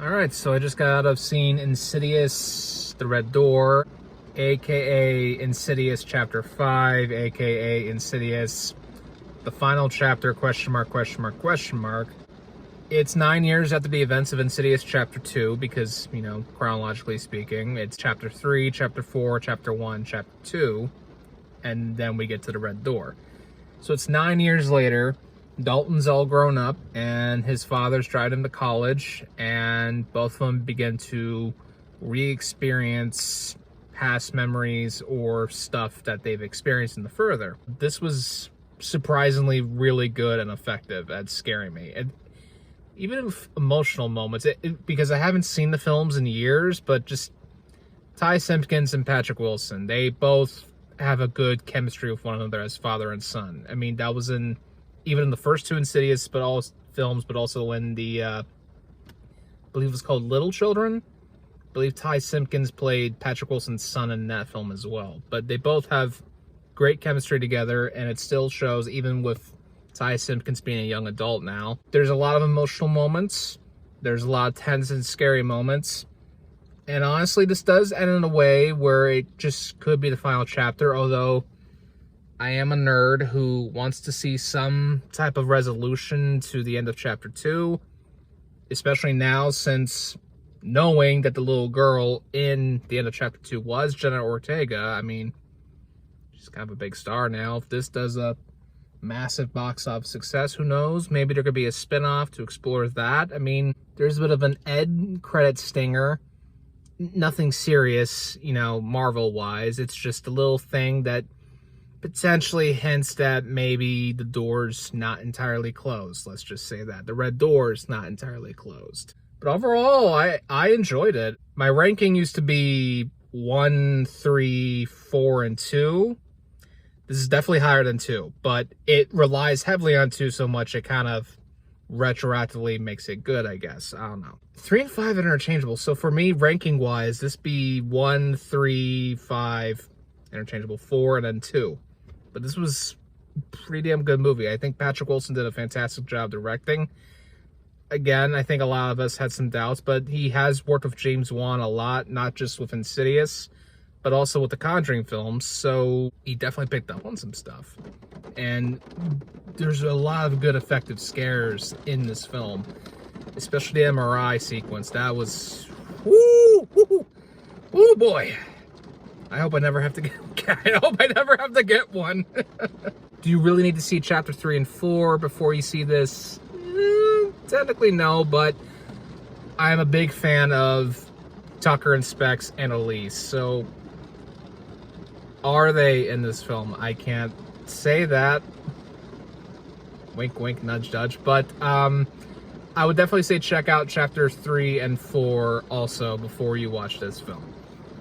Alright, so I just got out of seeing Insidious, The Red Door, aka Insidious Chapter 5, aka Insidious, the final chapter, question mark, question mark, question mark. It's 9 years after the events of Insidious Chapter 2, because, you know, chronologically speaking, it's Chapter 3, Chapter 4, Chapter 1, Chapter 2, and then we get to The Red Door. So it's 9 years later. Dalton's all grown up, and his father's driving him to college, and both of them begin to re-experience past memories or stuff that they've experienced in the further. This was surprisingly really good and effective at scaring me. And even emotional moments, because I haven't seen the films in years, but just Ty Simpkins and Patrick Wilson, they both have a good chemistry with one another as father and son. I mean, that was even in the first two Insidious films, but also in the, I believe it was called Little Children. I believe Ty Simpkins played Patrick Wilson's son in that film as well. But they both have great chemistry together, and it still shows, even with Ty Simpkins being a young adult now. There's a lot of emotional moments. There's a lot of tense and scary moments. And honestly, this does end in a way where it just could be the final chapter, although I am a nerd who wants to see some type of resolution to the end of Chapter 2, especially now, since knowing that the little girl in the end of Chapter 2 was Jenna Ortega. I mean, she's kind of a big star now. If this does a massive box office success, who knows? Maybe there could be a spin-off to explore that. I mean, there's a bit of an end credit stinger. Nothing serious, you know, Marvel-wise. It's just a little thing that potentially hints that maybe the door's not entirely closed. Let's just say that. The Red Door's not entirely closed. But overall, I enjoyed it. My ranking used to be 1, 3, 4, and 2. This is definitely higher than 2, but it relies heavily on 2 so much it kind of retroactively makes it good, I guess. I don't know. 3 and 5 are interchangeable. So for me, ranking-wise, this be 1, 3, 5, interchangeable, 4, and then 2. But this was a pretty damn good movie. I think Patrick Wilson did a fantastic job directing. Again, I think a lot of us had some doubts, but he has worked with James Wan a lot, not just with Insidious, but also with the Conjuring films, so he definitely picked up on some stuff. And there's a lot of good effective scares in this film, especially the MRI sequence. That was, woo boy. I hope I never have to get. I hope I never have to get one. Do you really need to see Chapter 3 and 4 before you see this? Technically no, but I'm a big fan of Tucker and Specs and Elise. So, are they in this film? I can't say that. Wink, wink, nudge, nudge. But I would definitely say check out Chapters 3 and 4 also before you watch this film.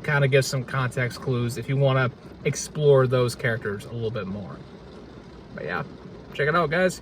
Kind of give some context clues if you want to explore those characters a little bit more. But yeah, check it out, guys.